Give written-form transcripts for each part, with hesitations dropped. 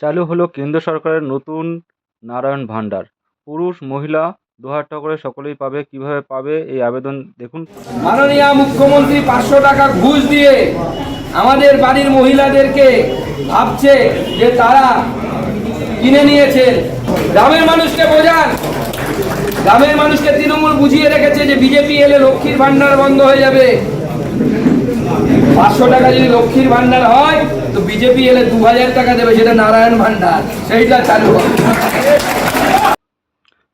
চালু হলো কেন্দ্র সরকারের নতুন নারায়ণ ভান্ডার। পুরুষ, মহিলা, দোহার করে সকলেই পাবে। কিভাবে পাবে এই আবেদন দেখুন। মাননীয় মুখ্যমন্ত্রী 500 টাকা ঘুষ দিয়ে আমাদের বাড়ির মহিলাদেরকে ভাবছে যে তারা কিনে নিয়েছেন। গ্রামের মানুষকে বোঝান, গ্রামের মানুষকে তৃণমূল বুঝিয়ে রেখেছে যে বিজেপি এলে লক্ষ্মীর ভান্ডার বন্ধ হয়ে যাবে। 500 টাকা যদি লক্ষ্মীর ভান্ডার হয় তো বিজেপি এলে 2000 টাকা দেবে, যেটা নারায়ণ ভান্ডার, সেইটা চালু হবে।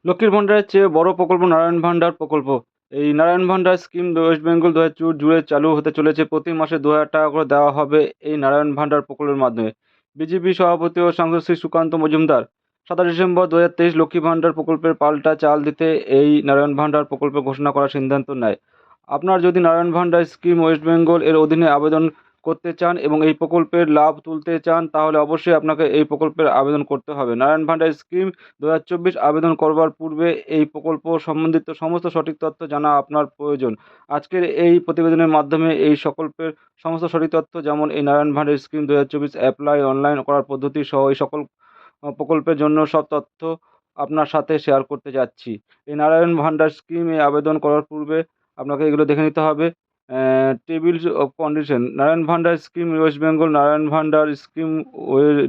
লক্ষ্মীর ভান্ডারের চেয়ে বড় প্রকল্প নারায়ণ ভান্ডার প্রকল্প। এই নারায়ণ ভান্ডার স্কিম ওয়েস্ট বেঙ্গল 2024 জুড়ে চালু হতে চলেছে। প্রতি মাসে 2000 টাকা করে দেওয়া হবে এই নারায়ণ ভান্ডার প্রকল্পের মাধ্যমে। বিজেপি সভাপতি ও সাংসদ শ্রী সুকান্ত মজুমদার 27 ডিসেম্বর 2023 লক্ষ্মী ভান্ডার প্রকল্পের পাল্টা চাল দিতে এই নারায়ণ ভান্ডার প্রকল্প ঘোষণা করার সিদ্ধান্ত নেয়। আপনার যদি নারায়ণ ভান্ডার স্কিম ওয়েস্ট বেঙ্গল এর অধীনে আবেদন করতে চান এবং এই প্রকল্পের লাভ তুলতে চান, তাহলে অবশ্যই আপনাকে এই প্রকল্পের আবেদন করতে হবে। নারায়ণ ভান্ডার স্কিম 2024 আবেদন করবার পূর্বে এই প্রকল্প সম্বন্ধিত সমস্ত সঠিক তথ্য জানা আপনার প্রয়োজন। আজকের এই প্রতিবেদনের মাধ্যমে এই প্রকল্পের সমস্ত সঠিক তথ্য, যেমন এই Narayan Bhandar scheme 2024 apply online করার পদ্ধতি সহ এই সকল প্রকল্পের জন্য সব তথ্য আপনার সাথে শেয়ার করতে যাচ্ছি। এই নারায়ণ ভান্ডার স্কিমে আবেদন করার পূর্বে আপনাকে এগুলো দেখে নিতে হবে। Tables of condition, Narayan Bhandar scheme West Bengal, Narayan Bhandar scheme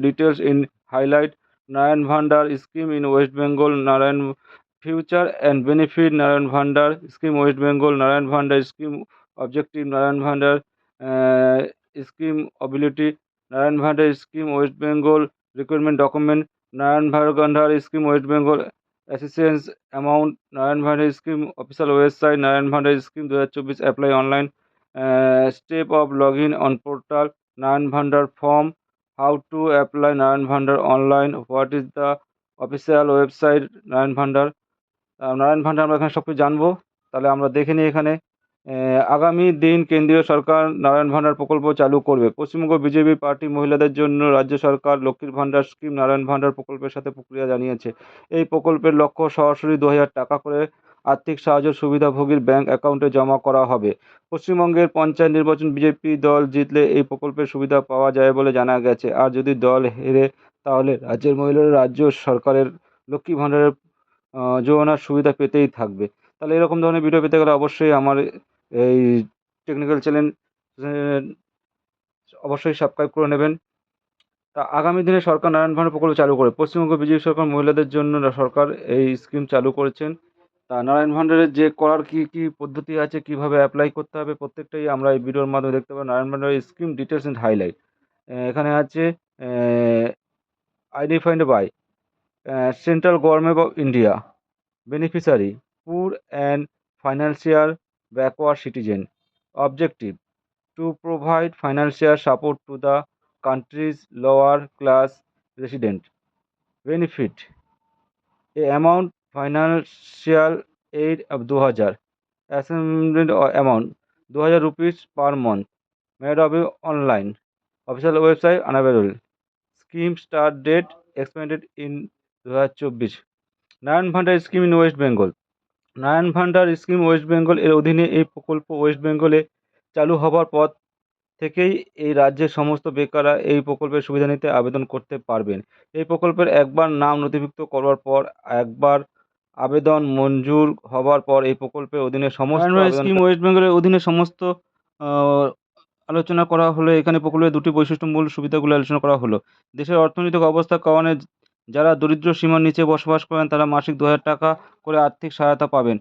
details in highlight, Narayan Bhandar scheme in West Bengal, Narayan future and benefit, Narayan Bhandar scheme West Bengal, Narayan Bhandar scheme objective, Narayan Bhandar scheme eligibility, Narayan Bhandar scheme West Bengal recruitment document, Narayan Bhandar scheme West Bengal assistance amount, Narayan Bhandar scheme official website, Narayan Bhandar scheme 2024 apply online, step of log in on portal, Narayan Bhandar form, how to apply Narayan Bhandar online, what is the official website Narayan Bhandar. Narayan Bhandar আমরা এখানে সব কিছু জানবো। তাহলে আমরা দেখে নিই এখানে। আগামী দিন কেন্দ্রীয় সরকার নারায়ণ ভান্ডার প্রকল্প চালু করবে। পশ্চিমবঙ্গ বিজেপি পার্টি মহিলাদের জন্য রাজ্য সরকার লক্ষ্মীর ভান্ডার স্কিম নারায়ণ ভান্ডার প্রকল্পের সাথে প্রক্রিয়া জানিয়েছে। এই প্রকল্পের লক্ষ্য সরাসরি 2000 টাকা করে আর্থিক সাহায্য সুবিধাভোগীর ব্যাংক অ্যাকাউন্টে জমা করা হবে। পশ্চিমবঙ্গের পঞ্চায়েত নির্বাচন বিজেপি দল জিতলে এই প্রকল্পের সুবিধা পাওয়া যায় বলে জানা গেছে। আর যদি দল হেরে, তাহলে রাজ্যের মহিলারা রাজ্য সরকারের লক্ষ্মী ভান্ডারের যোজনার সুবিধা পেতেই থাকবে। তাহলে এরকম ধরনের ভিডিও পেতে গেলে অবশ্যই আমার এই টেকনিক্যাল চ্যানেল অবশ্যই সাবস্ক্রাইব করে নেবেন। তা আগামী দিনে সরকার নারায়ণ ভান্ডার প্রকল্প চালু করে। পশ্চিমবঙ্গ বিজেপি সরকার মহিলাদের জন্য সরকার এই স্কিম চালু করেছেন। তা নারায়ণ ভান্ডারের যে করার কি পদ্ধতি আছে, কিভাবে অ্যাপ্লাই করতে হবে, প্রত্যেকটাই আমরা এই ভিডিওর মাধ্যমে দেখতে পাবো। নারায়ণ ভান্ডারের স্কিম ডিটেলস এন্ড হাইলাইট এখানে আছে। Identified by central government of India, beneficiary poor and financial backward citizen, objective to provide financial support to the country's lower class resident. Benefit: a amount financial aid of 2000, assignment amount 2000 rupees per month, made of online, official website unavailable. Scheme start date expanded in 2024. Narayan Bhandar scheme in West Bengal. Narayan Bhandar scheme West Bengal এর অধীনে এই প্রকল্প West বেঙ্গলে চালু হবার পর থেকেই এই রাজ্যের সমস্ত বেকাররা এই প্রকল্পের সুবিধা নিতে আবেদন করতে পারবেন। এই প্রকল্পের একবার নাম নথিভুক্ত করবার পর, একবার আবেদন মঞ্জুর হবার পর এই প্রকল্পের অধীনে সমস্ত স্কিম ওয়েস্ট বেঙ্গলের অধীনে সমস্ত আলোচনা করা হলো। এখানে প্রকল্পের দুটি বৈশিষ্ট্যমূল সুবিধাগুলো আলোচনা করা হলো। দেশের অর্থনৈতিক অবস্থার কারণে যারা দরিদ্র সীমার নিচে বসবাস করেন, তারা মাসিক 2000 টাকা করে আর্থিক সহায়তা পাবেন।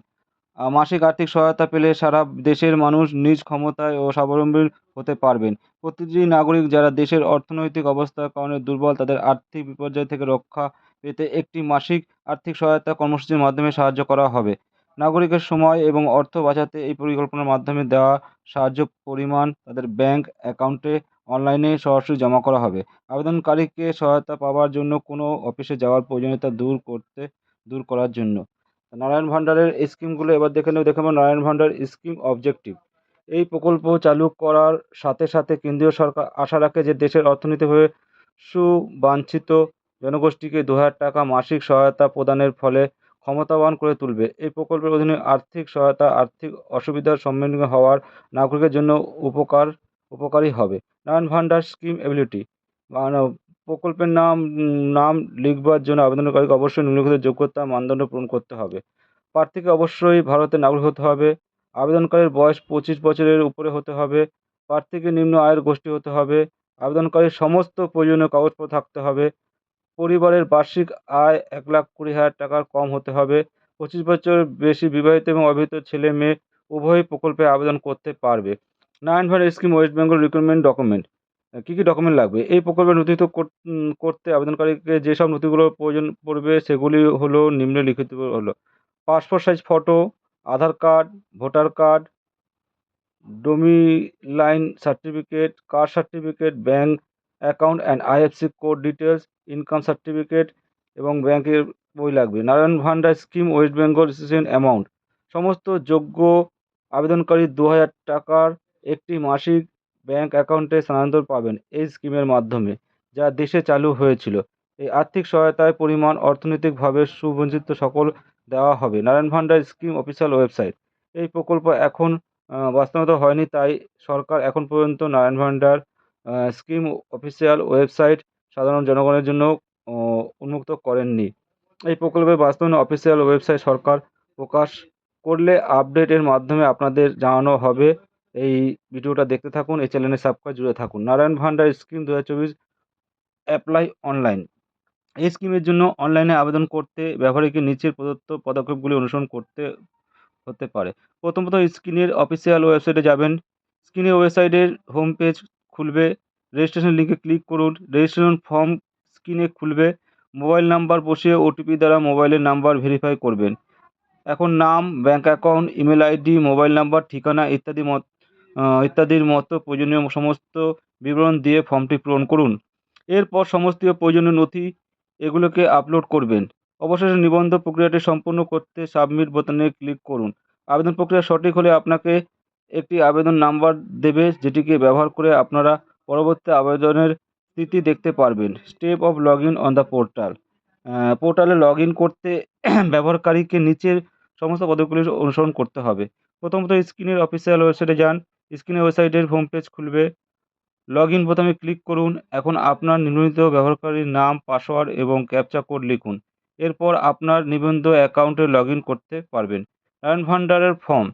মাসিক আর্থিক সহায়তা পেলে সারা দেশের মানুষ নিজ ক্ষমতায় ও স্বাবলম্বী হতে পারবেন। প্রতিটি নাগরিক যারা দেশের অর্থনৈতিক অবস্থার কারণে দুর্বল, তাদের আর্থিক বিপর্যয় থেকে রক্ষা পেতে একটি মাসিক আর্থিক সহায়তা কর্মসূচির মাধ্যমে সাহায্য করা হবে। নাগরিকের সময় এবং অর্থ বাঁচাতে এই পরিকল্পনার মাধ্যমে দেওয়া সাহায্য পরিমাণ তাদের ব্যাংক অ্যাকাউন্টে অনলাইনে সরাসরি জমা করা হবে। আবেদনকারীকে সহায়তা পাওয়ার জন্য কোনো অফিসে যাওয়ার প্রয়োজনীয়তা দূর করার জন্য। নারায়ণ ভান্ডারের এই স্কিমগুলো এবার দেখে নেব। Narayan Bhandar scheme objective. এই প্রকল্প চালু করার সাথে সাথে কেন্দ্রীয় সরকার আশা রাখে যে দেশের অর্থনৈতিকভাবে সুবাঞ্ছিত জনগোষ্ঠীকে 2000 টাকা মাসিক সহায়তা প্রদানের ফলে ক্ষমতাবান করে তুলবে। এই প্রকল্পের অধীনে আর্থিক সহায়তা আর্থিক অসুবিধার সম্মুখীন হওয়ার নাগরিকের জন্য উপকারী হবে। নারায়ণ ভান্ডার স্কিম এবিলিটি, প্রকল্পের নাম লিখবার জন্য আবেদনকারীকে অবশ্যই নিম্নলিখিত যোগ্যতা মানদণ্ড পূরণ করতে হবে। প্রার্থীকে অবশ্যই ভারতের নাগরিক হতে হবে। আবেদনকারীর বয়স 25 বছরের উপরে হতে হবে। প্রার্থীকে নিম্ন আয়ের গোষ্ঠী হতে হবে। আবেদনকারীর সমস্ত প্রয়োজনীয় কাগজপত্র থাকতে হবে। পরিবারের বার্ষিক আয় 1,20,000 টাকার কম হতে হবে। 25 বছর বেশি বিবাহিত এবং অবিবাহিত ছেলে মেয়ে উভয়ই প্রকল্পে আবেদন করতে পারবে। Narayan Bhandar scheme West Bengal recruitment document. কী কী ডকুমেন্ট লাগবে? এই প্রকল্পে নথিভুক্ত করতে আবেদনকারীকে যেসব নথিগুলোর প্রয়োজন পড়বে সেগুলি হলো নিম্নলিখিত হলো: passport size photo, Aadhaar card, voter card, domicile certificate, caste certificate, bank account and IFSC code details, income certificate এবং ব্যাংকের বই লাগবে। Narayan Bhandar scheme West Bengal registration amount. সমস্ত যোগ্য আবেদনকারী 2,000 টাকার একটি মাসিক ব্যাংক অ্যাকাউন্টে স্থানান্তর পাবেন এই স্কিমের মাধ্যমে, যা দেশে চালু হয়েছিল। এই আর্থিক সহায়তার পরিমাণ অর্থনৈতিকভাবে সুবঞ্চিত সকল দেওয়া হবে। Narayan Bhandar scheme official website. এই প্রকল্প এখন বাস্তবায়িত হয়নি, তাই সরকার এখন পর্যন্ত Narayan Bhandar scheme official website সাধারণ জনগণের জন্য উন্মুক্ত করেননি। এই প্রকল্পের বাস্তবায়নের অফিসিয়াল ওয়েবসাইট সরকার প্রকাশ করলে আপডেটের মাধ্যমে আপনাদের জানানো হবে। এই ভিডিওটা দেখতে থাকুন, এই চ্যানেলে সাবস্ক্রাইব জুড়ে থাকুন। Narayan Bhandar scheme 2024 apply online. এই স্কিমের জন্য অনলাইনে আবেদন করতে ব্যবহারকারীকে নিচের প্রদত্ত পদক্ষেপগুলি অনুসরণ করতে হতে পারে। প্রথমত স্ক্রিনের অফিসিয়াল ওয়েবসাইটে যাবেন। স্ক্রিনের ওয়েবসাইটের হোম পেজ খুলবে। রেজিস্ট্রেশন লিঙ্কে ক্লিক করুন। রেজিস্ট্রেশন ফর্ম স্ক্রিনে খুলবে। মোবাইল নাম্বার বসিয়ে ওটিপি দ্বারা মোবাইলের নাম্বার ভেরিফাই করবেন। এখন নাম, bank account, email ID, mobile number, ঠিকানা ইত্যাদির মতো প্রয়োজনীয় সমস্ত বিবরণ দিয়ে ফর্মটি পূরণ করুন। এরপর সমস্ত প্রয়োজনীয় নথি এগুলোকে আপলোড করবেন। অবশেষে নিবন্ধন প্রক্রিয়াটি সম্পূর্ণ করতে সাবমিট বোতামে ক্লিক করুন। আবেদন প্রক্রিয়া সঠিক হলে আপনাকে একটি আবেদন নাম্বার দেবে, যেটিকে ব্যবহার করে আপনারা পরবর্তী আবেদনের স্থিতি দেখতে পারবেন। Step of log in on the portal. পোর্টালে লগ ইন করতে ব্যবহারকারীকে নিচের সমস্ত পদক্ষেপগুলি অনুসরণ করতে হবে। প্রথমত স্ক্রিনের অফিসিয়াল ওয়েবসাইটে যান। স্ক্রিনের ওয়েবসাইটের হোম পেজ খুলবে। লগ ইন বোতামে ক্লিক করুন। এখন আপনার নিবন্ধিত ব্যবহারকারীর নাম, পাসওয়ার্ড এবং ক্যাপচা কোড লিখুন। এরপর আপনার নিবন্ধিত অ্যাকাউন্টে লগ ইন করতে পারবেন। নারায়ণ ভান্ডারের ফর্ম।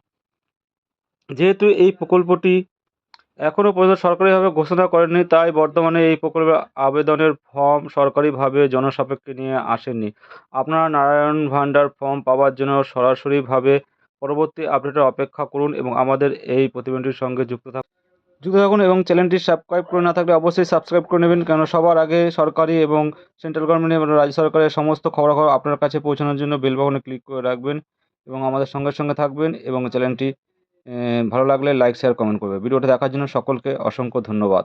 যেহেতু এই প্রকল্পটি এখনও পর্যন্ত সরকারিভাবে ঘোষণা করেনি, তাই বর্তমানে এই প্রকল্পের আবেদনের ফর্ম সরকারিভাবে জনসাপেক্ষে নিয়ে আসেনি। আপনারা নারায়ণ ভান্ডার ফর্ম পাওয়ার জন্য সরাসরিভাবে পরবর্তী আপডেটের অপেক্ষা করুন এবং আমাদের এই প্রতিবেদনটির সঙ্গে যুক্ত থাকুন এবং চ্যানেলটি সাবস্ক্রাইব করে না থাকলে অবশ্যই সাবস্ক্রাইব করে নেবেন, কেন সবার আগে সরকারি এবং সেন্ট্রাল গভর্নমেন্ট এবং রাজ্য সরকারের সমস্ত খবরাখবর আপনার কাছে পৌঁছানোর জন্য বেল বাটনে ক্লিক করে রাখবেন এবং আমাদের সঙ্গে সঙ্গে থাকবেন এবং চ্যানেলটি ভালো লাগলে লাইক, শেয়ার, কমেন্ট করবেন। ভিডিওটা দেখার জন্য সকলকে অসংখ্য ধন্যবাদ।